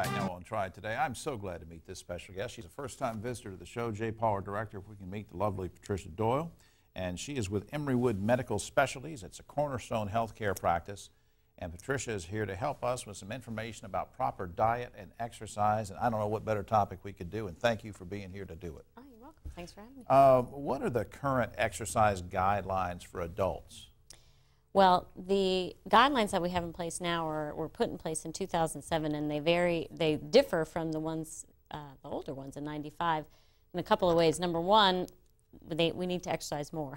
Back now on Triad Today. I'm so glad to meet this special guest. She's a first-time visitor to the show. Jay Paul, our director. If we can meet the lovely Patricia Doyle. And she is with Emerywood Medical Specialties. It's a Cornerstone healthcare practice. And Patricia is here to help us with some information about proper diet and exercise. And I don't know what better topic we could do. And thank you for being here to do it. Oh, you're welcome. Thanks for having me. What are the current exercise guidelines for adults? Well, the guidelines that we have in place now were put in place in 2007, and they differ from the ones, the older ones in '95 in a couple of ways. Number one, we need to exercise more.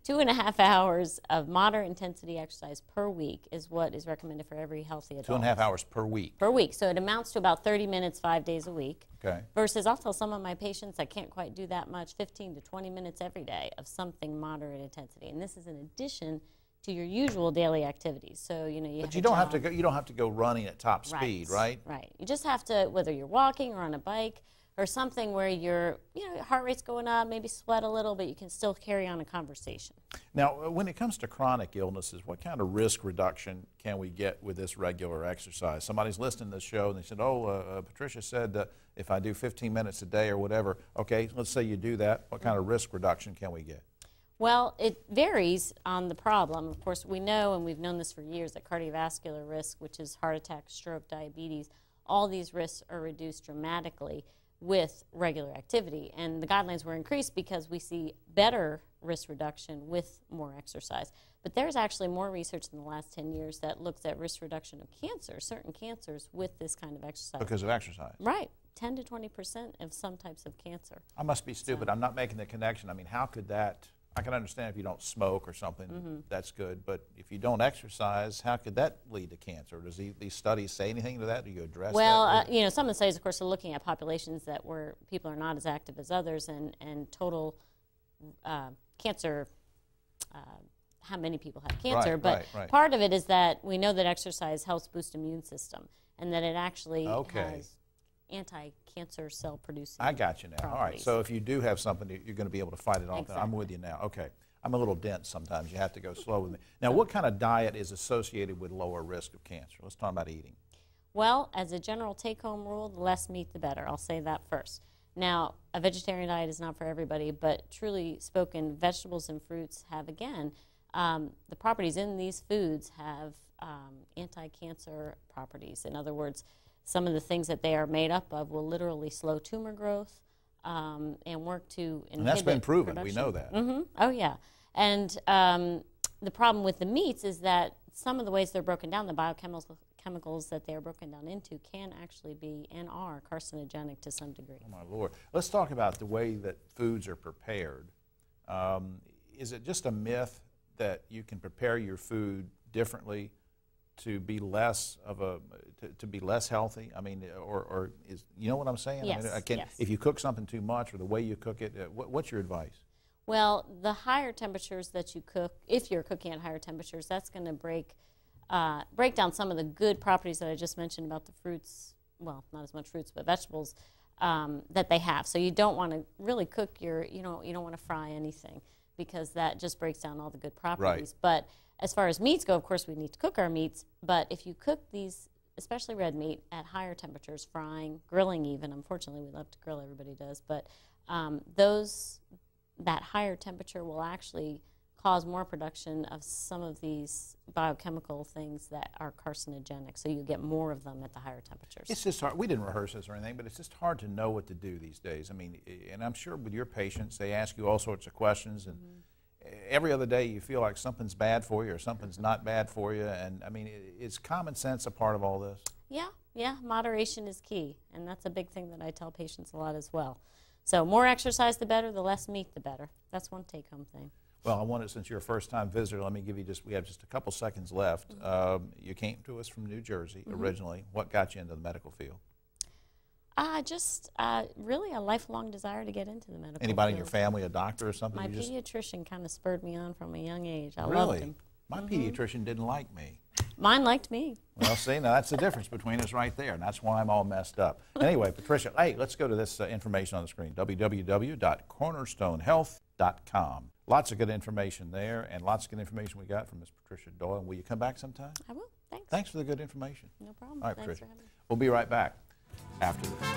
2.5 hours of moderate intensity exercise per week is what is recommended for every healthy adult. 2.5 hours per week? Per week. So it amounts to about 30 minutes, 5 days a week. Okay. Versus I'll tell some of my patients I can't quite do that much, 15 to 20 minutes every day of something moderate intensity. And this is in addition to your usual daily activities. So, you know, you don't have to go running at top speed, right? Right. You just have to, whether you're walking or on a bike or something where your heart rate's going up, maybe sweat a little, but you can still carry on a conversation. Now, when it comes to chronic illnesses, what kind of risk reduction can we get with this regular exercise? Somebody's listening to this show and they said, Patricia said that if I do 15 minutes a day or whatever, okay, let's say you do that, what kind of risk reduction can we get? Well, it varies on the problem. Of course, we know, and we've known this for years, that cardiovascular risk, which is heart attack, stroke, diabetes, all these risks are reduced dramatically with regular activity. And the guidelines were increased because we see better risk reduction with more exercise. But there's actually more research in the last 10 years that looks at risk reduction of cancer, certain cancers, with this kind of exercise. Because of exercise? Right. 10 to 20% of some types of cancer. I must be stupid. I'm not making the connection. I mean, how could that... I can understand if you don't smoke or something, that's good. But if you don't exercise, how could that lead to cancer? Does these studies say anything to that? Do you address that? Well, some of the studies, of course, are looking at populations where people are not as active as others, and total cancer, how many people have cancer. But part of it is that we know that exercise helps boost immune system, and that it actually has anti-cancer cell producing. I got you now. Properties. All right. So if you do have something, you're going to be able to fight it off. Exactly. I'm with you now. Okay. I'm a little dense sometimes. You have to go slow with me. Now, what kind of diet is associated with lower risk of cancer? Let's talk about eating. Well, as a general take-home rule, the less meat, the better. I'll say that first. Now, a vegetarian diet is not for everybody, but truly spoken, vegetables and fruits have, again, the properties in these foods have anti-cancer properties. In other words, some of the things that they are made up of will literally slow tumor growth and work to inhibit And that's been proven. production. We know that. Oh, yeah. And the problem with the meats is that some of the ways they're broken down, the biochemicals that they are broken down into, can actually be and are carcinogenic to some degree. Oh, my Lord. Let's talk about the way that foods are prepared. Is it just a myth that you can prepare your food differently to be less of to be less healthy? I mean, or is, you know what I'm saying? Yes, I mean, yes. If you cook something too much or the way you cook it, what's your advice? Well, the higher temperatures that you cook, if you're cooking at higher temperatures, that's going to break down some of the good properties that I just mentioned about the fruits. Well, not as much fruits, but vegetables that they have. So you don't want to really cook you don't want to fry anything, because that just breaks down all the good properties. Right. But as far as meats go, of course, we need to cook our meats. But if you cook these, especially red meat, at higher temperatures, frying, grilling even, unfortunately we love to grill, everybody does, but that higher temperature will actually cause more production of some of these biochemical things that are carcinogenic. So you get more of them at the higher temperatures. It's just hard. We didn't rehearse this or anything, but it's just hard to know what to do these days. I mean, and I'm sure with your patients, they ask you all sorts of questions, and every other day you feel like something's bad for you or something's not bad for you. And I mean, is common sense a part of all this? Yeah, moderation is key, and that's a big thing that I tell patients a lot as well. So more exercise, the better. The less meat, the better. That's one take-home thing. Well, I wanted, since you're a first-time visitor, let me give you we have just a couple seconds left. You came to us from New Jersey originally. What got you into the medical field? Just really a lifelong desire to get into the medical Anybody field. in your family a doctor or something? My pediatrician kind of spurred me on from a young age. I Really? loved him. My pediatrician didn't like me. Mine liked me. Well, see, now that's the difference between us right there, and that's why I'm all messed up. Anyway, Patricia, hey, let's go to this information on the screen, www.cornerstonehealth.com. Lots of good information there, and lots of good information we got from Ms. Patricia Doyle. Will you come back sometime? I will. Thanks. Thanks for the good information. No problem. All right, Thanks Patricia. for having me. We'll be right back. after this.